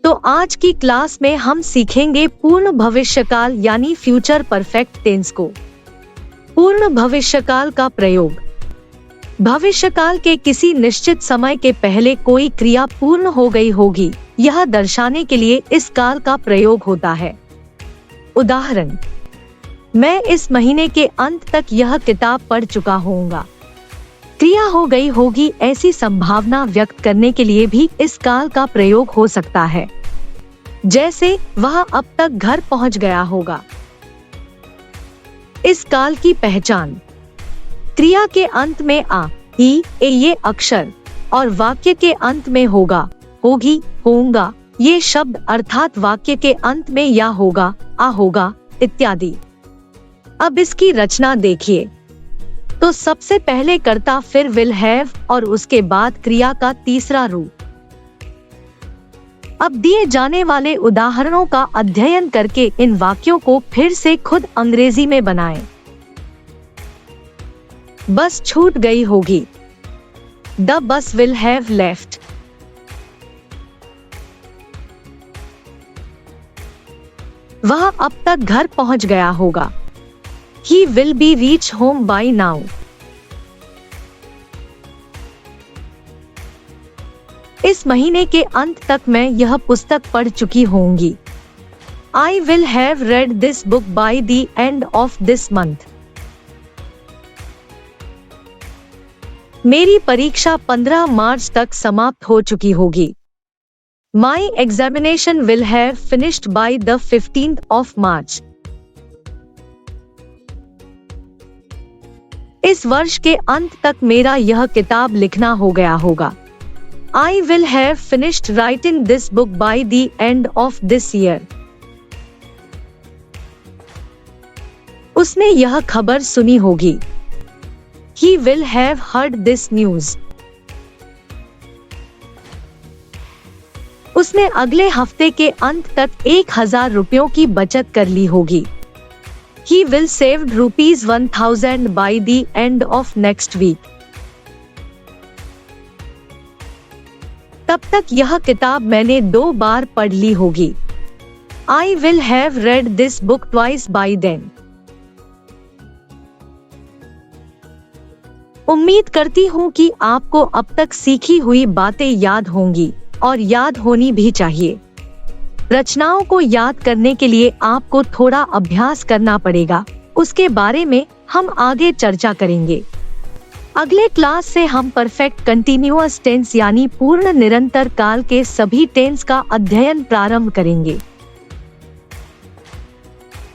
तो आज की क्लास में हम सीखेंगे पूर्ण भविष्यकाल यानी फ्यूचर परफेक्ट टेंस को। पूर्ण भविष्यकाल का प्रयोग। भविष्यकाल के किसी निश्चित समय के पहले कोई क्रिया पूर्ण हो गई होगी, यह दर्शाने के लिए इस काल का प्रयोग होता है। उदाहरण, मैं इस महीने के अंत तक यह किताब पढ़ चुका होऊंगा। क्रिया हो गई होगी ऐसी संभावना व्यक्त करने के लिए भी इस काल का प्रयोग हो सकता है, जैसे वह अब तक घर पहुंच गया होगा। इस काल की पहचान। क्रिया के अंत में आ, ई, ए ये अक्षर और वाक्य के अंत में होगा, होगी, होऊंगा ये शब्द अर्थात वाक्य के अंत में या होगा, आ होगा इत्यादि। अब इसकी रचना देखिए। तो सबसे पहले कर्ता, फिर विल हैव और उसके बाद क्रिया का तीसरा रूप। अब दिए जाने वाले उदाहरणों का अध्ययन करके इन वाक्यों को फिर से खुद अंग्रेजी में बनाएं। बस छूट गई होगी। The bus will have left. वह अब तक घर पहुंच गया होगा। He will be reach home by now. इस महीने के अंत तक मैं यह पुस्तक पढ़ चुकी होंगी। I will have read this book by the end of this month. मेरी परीक्षा 15 मार्च तक समाप्त हो चुकी होगी। My examination will have finished by the 15th of March. इस वर्ष के अंत तक मेरा यह किताब लिखना हो गया होगा। I will have finished writing this book by the end of this year. उसने यह खबर सुनी होगी। He will have heard this news. उसने अगले हफ्ते के अंत तक 1000 रुपयों की बचत कर ली होगी। He will save ₹1000 by the end of next week. तब तक यह किताब मैंने 2 बार पढ़ ली होगी। I will have read this book twice by then. उम्मीद करती हूँ कि आपको अब तक सीखी हुई बातें याद होंगी और याद होनी भी चाहिए। रचनाओं को याद करने के लिए आपको थोड़ा अभ्यास करना पड़ेगा, उसके बारे में हम आगे चर्चा करेंगे। अगले क्लास से हम परफेक्ट कंटिन्यूअस टेंस यानी पूर्ण निरंतर काल के सभी टेंस का अध्ययन प्रारंभ करेंगे।